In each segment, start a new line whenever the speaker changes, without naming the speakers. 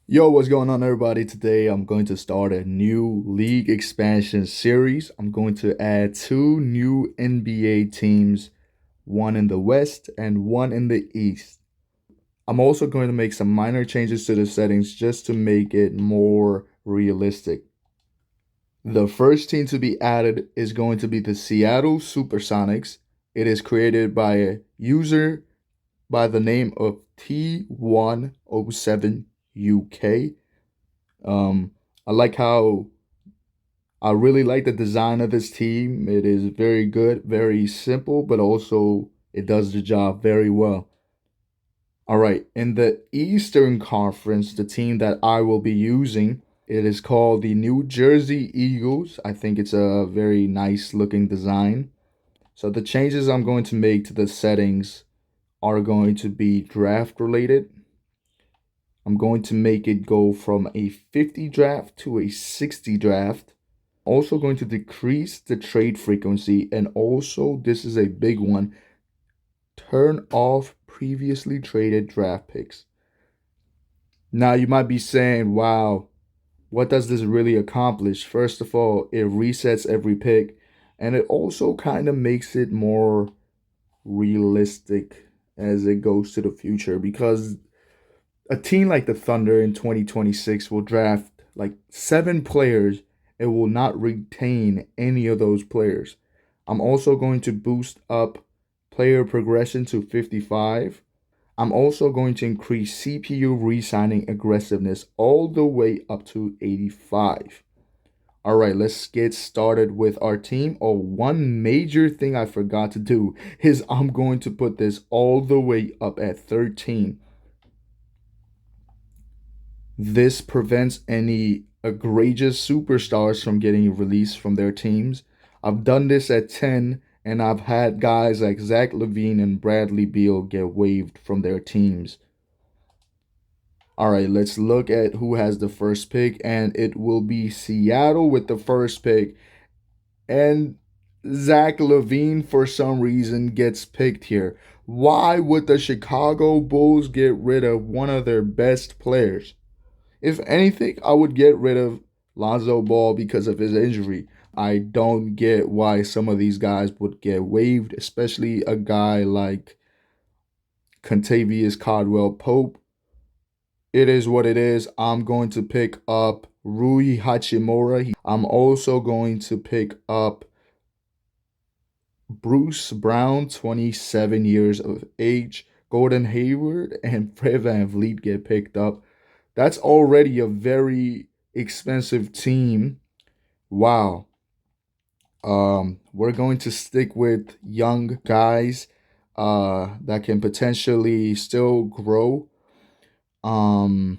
Yo, what's going on, everybody? Today I'm going to start a new league expansion series. I'm going to add two new NBA teams, one in the West and one in the East. I'm also going to make some minor changes to the settings just to make it more realistic. The first team to be added is going to be the Seattle Supersonics. It is created by a user by the name of T107UK. Um, I like how I really like the design of this team. It is very good, very simple, but also it does the job very well. All right, in the Eastern Conference, the team that I will be using, it is called the New Jersey Eagles. I think it's a very nice looking design. So the changes I'm going to make to the settings are going to be draft related. I'm going to make it go from a 50 draft to a 60 draft. Also going to decrease the trade frequency, and also this is a big one, turn off previously traded draft picks. Now you might be saying, wow, what does this really accomplish? First of all, it resets every pick, and it also kind of makes it more realistic as it goes to the future, because a team like the Thunder in 2026 will draft like 7 players and will not retain any of those players. I'm also going to boost up player progression to 55. I'm also going to increase CPU re-signing aggressiveness all the way up to 85. All right, let's get started with our team. Oh, one major thing I forgot to do is I'm going to put this all the way up at 13. This prevents any egregious superstars from getting released from their teams. I've done this at 10, and I've had guys like Zach LaVine and Bradley Beal get waived from their teams. All right, let's look at who has the first pick, and it will be Seattle with the first pick. And Zach LaVine, for some reason, gets picked here. Why would the Chicago Bulls get rid of one of their best players? If anything, I would get rid of Lonzo Ball because of his injury. I don't get why some of these guys would get waived, especially a guy like Contavious Caldwell Pope. It is what it is. I'm going to pick up Rui Hachimura. I'm also going to pick up Bruce Brown, 27 years of age. Gordon Hayward and Fred VanVleet get picked up. That's already a very expensive team. Wow. We're going to stick with young guys that can potentially still grow. Um,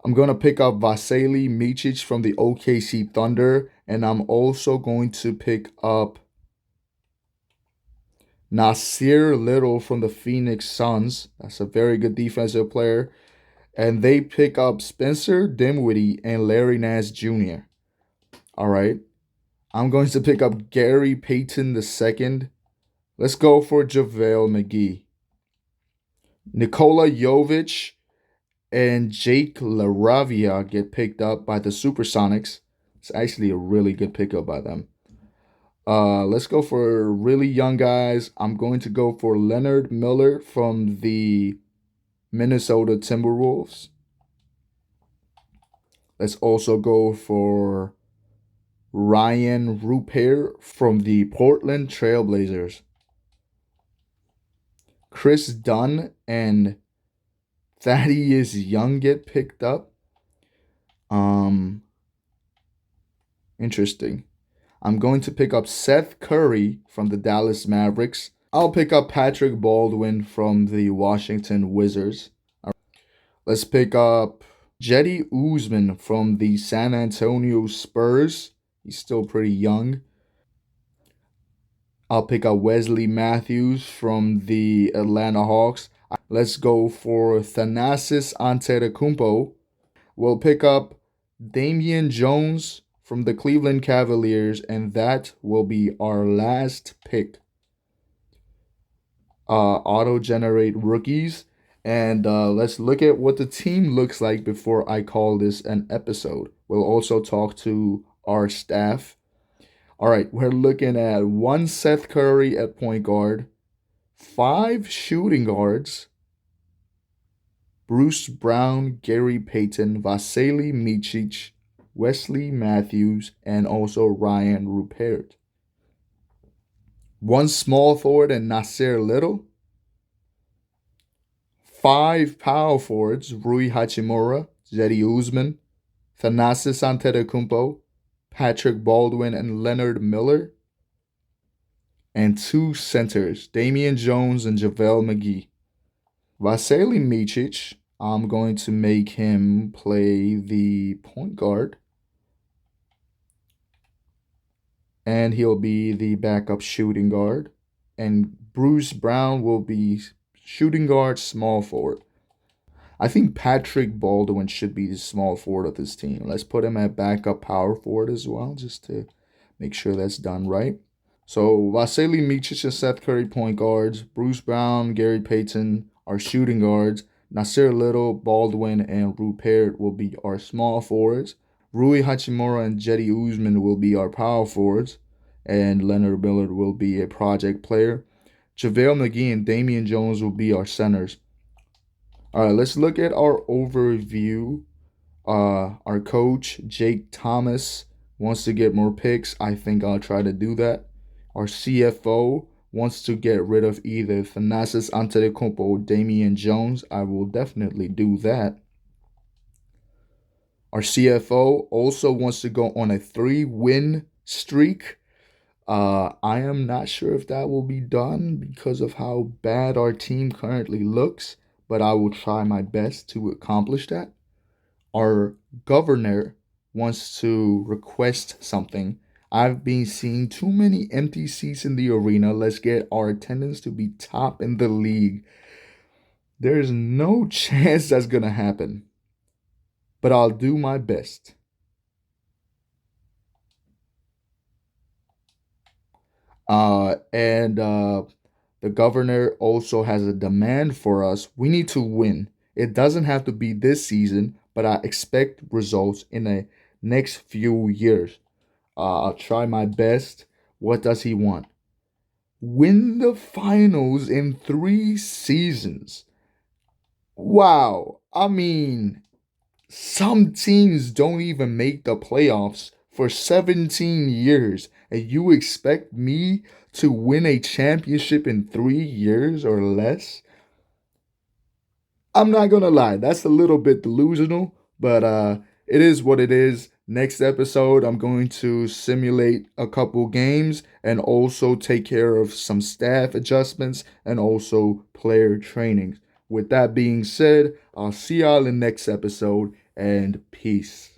I'm going to pick up Vasily Micic from the OKC Thunder, and I'm also going to pick up Nasir Little from the Phoenix Suns. That's a very good defensive player. And they pick up Spencer Dinwiddie and Larry Nance Jr. All right. I'm going to pick up Gary Payton II. Let's go for JaVale McGee. Nikola Jovic and Jake LaRavia get picked up by the Supersonics. It's actually a really good pickup by them. Let's go for really young guys. I'm going to go for Leonard Miller from the Minnesota Timberwolves. Let's also go for Ryan Rupert from the Portland Trailblazers. Chris Dunn and Thaddeus Young get picked up. Um, Interesting. I'm going to pick up Seth Curry from the Dallas Mavericks. I'll pick up Patrick Baldwin from the Washington Wizards. Let's pick up Jetty Usman from the San Antonio Spurs. He's still pretty young. I'll pick up Wesley Matthews from the Atlanta Hawks. Let's go for Thanasis Antetokounmpo. We'll pick up Damian Jones from the Cleveland Cavaliers, and that will be our last pick. Auto generate rookies, And let's look at what the team looks like before I call this an episode. We'll also talk to our staff. All right, we're looking at one Seth Curry at point guard, five shooting guards: Bruce Brown, Gary Payton, Vasily Micic, Wesley Matthews, and also Ryan Rupert. One small forward and Nasir Little. Five power forwards: Rui Hachimura, Zedi Usman, Thanasis Antetokounmpo, Patrick Baldwin, and Leonard Miller. And two centers: Damian Jones and JaVale McGee. Vasily Micic, I'm going to make him play the point guard, and he'll be the backup shooting guard. And Bruce Brown will be shooting guard, small forward. I think Patrick Baldwin should be the small forward of this team. Let's put him at backup power forward as well, just to make sure that's done right. So Vasily Micic and Seth Curry point guards, Bruce Brown, Gary Payton are shooting guards, Nasir Little, Baldwin, and Rupert will be our small forwards. Rui Hachimura and Jetty Usman will be our power forwards, and Leonard Miller will be a project player. JaVale McGee and Damian Jones will be our centers. All right, let's look at our overview. Our coach, Jake Thomas, wants to get more picks. I think I'll try to do that. Our CFO wants to get rid of either Thanasis Antetokounmpo or Damian Jones. I will definitely do that. Our CFO also wants to go on a 3-win streak. I am not sure if that will be done because of how bad our team currently looks, but I will try my best to accomplish that. Our governor wants to request something. I've been seeing too many empty seats in the arena. Let's get our attendance to be top in the league. There's no chance that's going to happen, but I'll do my best. And the governor also has a demand for us. We need to win. It doesn't have to be this season, but I expect results in the next few years. I'll try my best. What does he want? Win the finals in 3 seasons. Wow. I mean, some teams don't even make the playoffs for 17 years, and you expect me to win a championship in 3 years or less? I'm not gonna lie, that's a little bit delusional, but it is what it is. Next episode, I'm going to simulate a couple games and also take care of some staff adjustments and also player trainings. With that being said, I'll see y'all in the next episode, and peace.